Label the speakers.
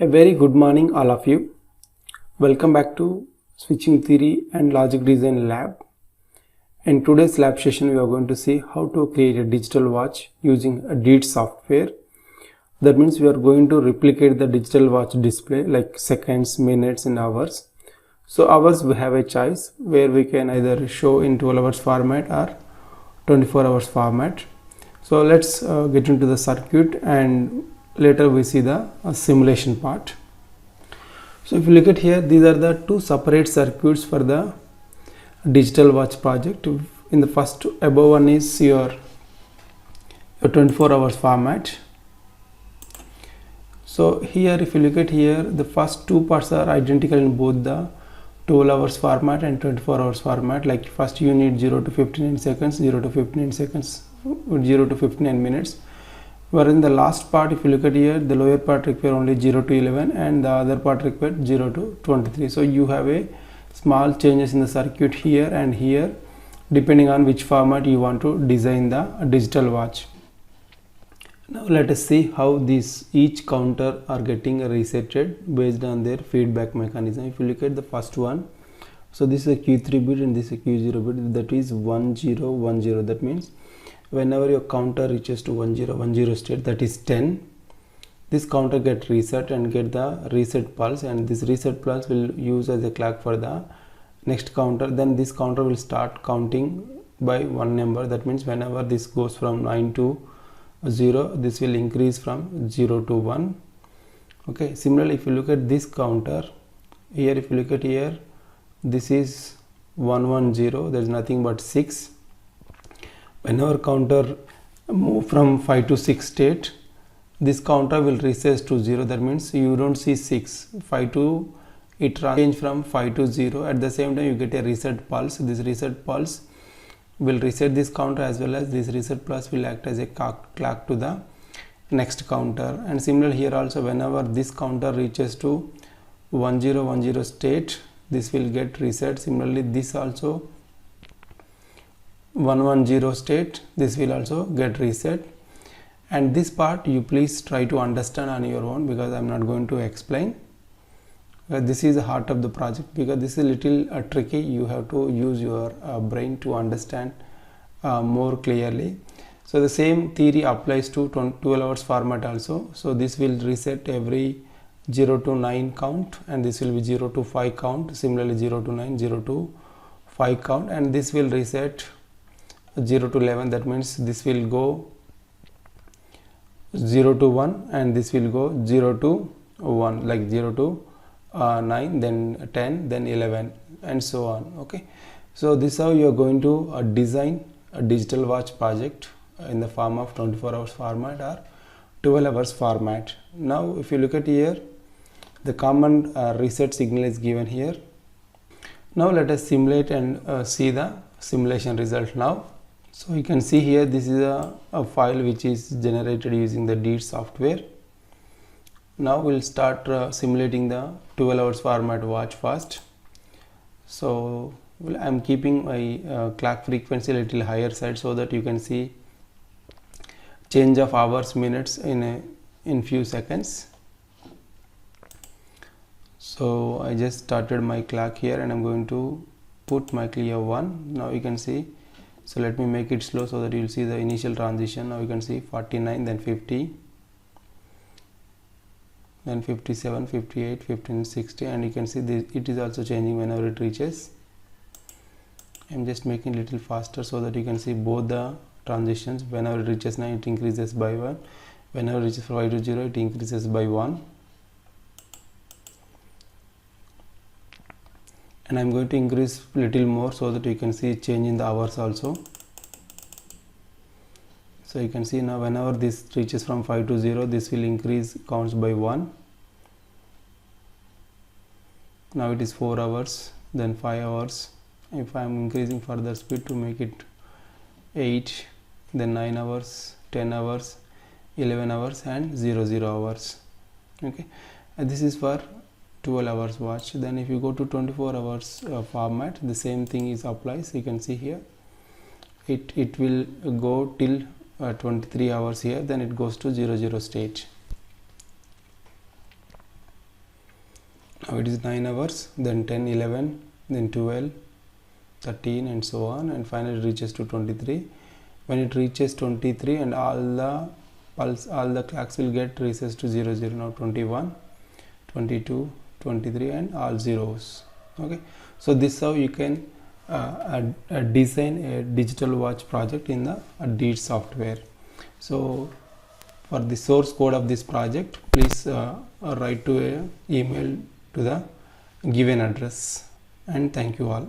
Speaker 1: A very good morning all of you. Welcome back to Switching Theory and Logic Design Lab. In today's lab session we are going to see how to create a digital watch using a DEET software. That means we are going to replicate the digital watch display like seconds, minutes and hours. So hours we have a choice where we can either show in 12 hours format or 24 hours format. So let's get into the circuit and later we see the simulation part. So if you look at here, these are the two separate circuits for the digital watch project. In the first above one is your 24 hours format. So here if you look at here, the first two parts are identical in both the 12 hours format and 24 hours format. Like first you need 0 to 59 seconds, 0 to 59 seconds, 0 to 59 minutes. Whereas in the last part, if you look at here, the lower part require only 0 to 11 and the other part require 0 to 23. So you have a small changes in the circuit here and here depending on which format you want to design the digital watch. Now let us see how these each counter are getting resetted based on their feedback mechanism. If you look at the first one, so this is a Q3 bit and this is a Q0 bit, that is 1010. That means whenever your counter reaches to 1010 state, that is 10, this counter get reset and get the reset pulse, and this reset pulse will use as a clock for the next counter. Then this counter will start counting by one number. That means whenever this goes from 9 to 0, this will increase from 0 to 1. Okay, similarly if you look at this counter here, if you look at here, this is 110, there is nothing but 6. Whenever counter move from 5 to 6 state, this counter will reset to 0. That means you don't see 6, 5 to, it change from 5 to 0. At the same time you get a reset pulse. This reset pulse will reset this counter, as well as this reset pulse will act as a clock to the next counter. And similarly here also, whenever this counter reaches to 1010 state, this will get reset. Similarly this also 110 state, this will also get reset. And this part you please try to understand on your own, because I am not going to explain. This is the heart of the project, because this is a little tricky. You have to use your brain to understand more clearly. So the same theory applies to 12 hours format also. So this will reset every 0 to 9 count, and this will be 0 to 5 count. Similarly 0 to 9, 0 to 5 count, and this will reset 0 to 11. That means this will go 0 to 1 and this will go 0 to 1, like 0 to 9, then 10, then 11 and so on. Okay, so this is how you are going to design a digital watch project in the form of 24 hours format or 12 hours format. Now if you look at here, the common reset signal is given here. Now let us simulate and see the simulation result now. So you can see here, this is a file which is generated using the DEET software. Now we'll start simulating the 12 hours format watch first. So I'm keeping my clock frequency a little higher side so that you can see change of hours, minutes in few seconds. So I just started my clock here and I'm going to put my clear 1. Now you can see. So let me make it slow so that you will see the initial transition. Now you can see 49, then 50, then 57, 58, 15, 60, and you can see this, it is also changing whenever it reaches. I'm just making it little faster so that you can see both the transitions. Whenever it reaches 9, it increases by 1. Whenever it reaches 5 to 0, it increases by 1. And I'm going to increase little more so that you can see change in the hours also. So you can see now whenever this reaches from 5 to 0, this will increase counts by 1. Now it is 4 hours, then 5 hours. If I am increasing further speed to make it 8, then 9 hours, 10 hours, 11 hours and 00 hours. Okay, and this is for 12 hours watch. Then if you go to 24 hours format, the same thing is applies. You can see here it will go till 23 hours here, then it goes to 00 state. Now it is 9 hours, then 10, 11, then 12, 13 and so on, and finally it reaches to 23. When it reaches 23 and all the clocks will get recessed to 0, 0. Now 21, 22, 23 and all zeros. Okay, so this is how you can design a digital watch project in the DEET software. So for the source code of this project, please write to a email to the given address, and thank you all.